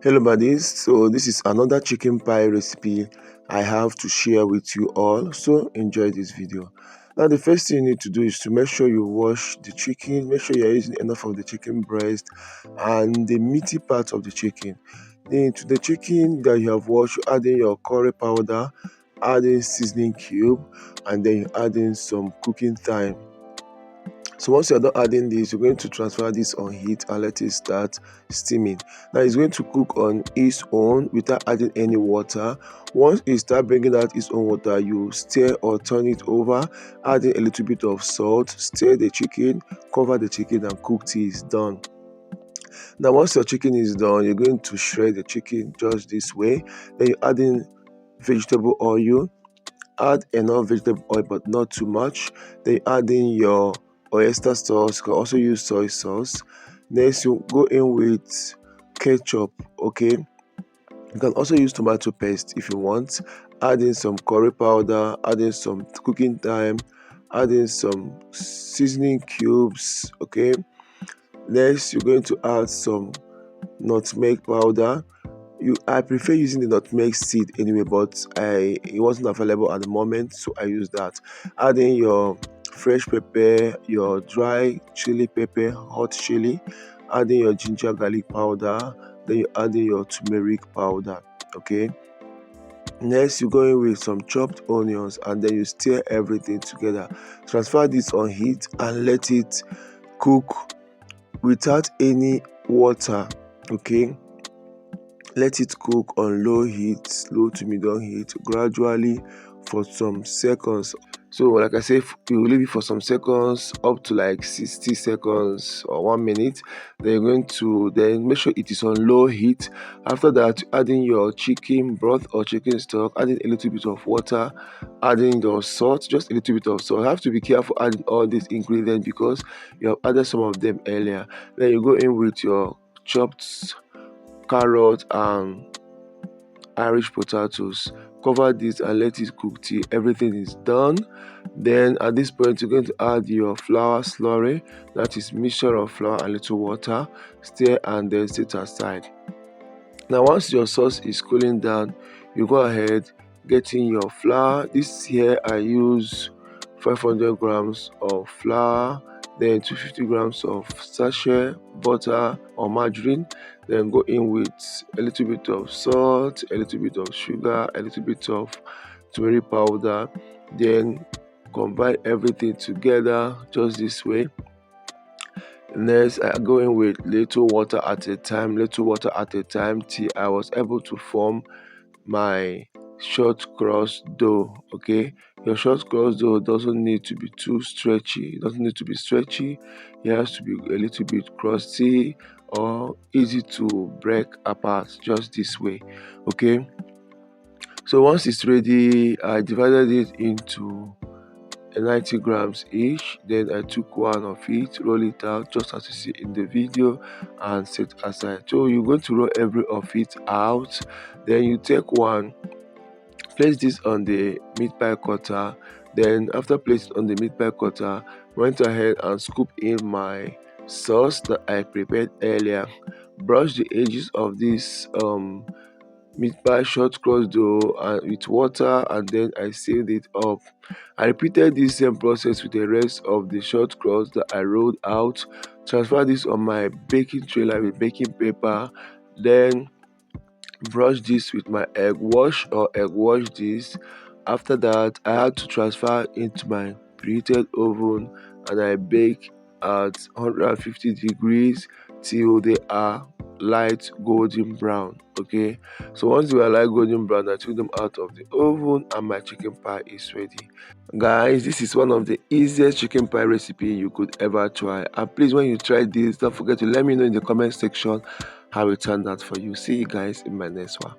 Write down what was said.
Hello buddies, so this is another chicken pie recipe I have to share with you all, so enjoy this video. Now the first thing you need to do is to make sure you wash the chicken, make sure you're using enough of the chicken breast and the meaty part of the chicken. Then to the chicken that you have washed, you add in your curry powder, add in seasoning cube, and then you add in some cooking thyme. So once you're done adding this, you're going to transfer this on heat and let it start steaming. Now it's going to cook on its own without adding any water. Once it starts bringing out its own water, you stir or turn it over, adding a little bit of salt, stir the chicken, cover the chicken and cook till it's done. Now once your chicken is done, you're going to shred the chicken just this way. Then you add in vegetable oil, add enough vegetable oil but not too much. Then you add in your oyster sauce. You can also use soy sauce. Next you go in with ketchup. Okay, you can also use tomato paste if you want. Add in some curry powder, add in some cooking thyme, add in some seasoning cubes. Okay, next you're going to add some nutmeg powder. I prefer using the nutmeg seed anyway, but it wasn't available at the moment, so I use that. Add in your fresh pepper, your dry chili pepper, hot chili, add in your ginger garlic powder, then you add in your turmeric powder. Okay, next you go in with some chopped onions and then you stir everything together. Transfer this on heat and let it cook without any water. Okay, let it cook on low heat, low to medium heat, gradually for some seconds. So like I said, you will leave it for some seconds, up to like 60 seconds or 1 minute. Then you're going to then make sure it is on low heat. After that, add in your chicken broth or chicken stock, add in a little bit of water, add in your salt, just a little bit of salt. You have to be careful adding all these ingredients because you have added some of them earlier. Then you go in with your chopped carrot and Irish potatoes. Cover this and let it cook till everything is done. Then at this point you're going to add your flour slurry, that is mixture of flour and little water. Stir and then set aside. Now once your sauce is cooling down, you go ahead getting your flour. This here I use 500 grams of flour, then 250 grams of sachet butter or margarine. Then go in with a little bit of salt, a little bit of sugar, a little bit of turmeric powder. Then combine everything together just this way. Next I go in with little water at a time, till I was able to form my short cross dough. Okay, your short cross dough doesn't need to be too stretchy, it doesn't need to be stretchy, it has to be a little bit crusty or easy to break apart, just this way. Okay, so once it's ready, I divided it into 90 grams each. Then I took one of it, roll it out just as you see in the video, and set aside. So you're going to roll every of it out. Then you take one, place this on the meat pie cutter. Then after placing on the meat pie cutter, went ahead and scoop in my sauce that I prepared earlier. Brush the edges of this meat pie short cross dough with water, and then I sealed it up. I repeated this same process with the rest of the short cross that I rolled out. Transfer this on my baking tray with baking paper. Then brush this with my egg wash or egg wash this. After that, I had to transfer into my preheated oven and I bake at 150 degrees till they are light golden brown. Okay, so once they are light golden brown, I took them out of the oven and my chicken pie is ready. Guys, this is one of the easiest chicken pie recipe you could ever try, and please, when you try this, don't forget to let me know in the comment section how it turned out for you. See you guys in my next one.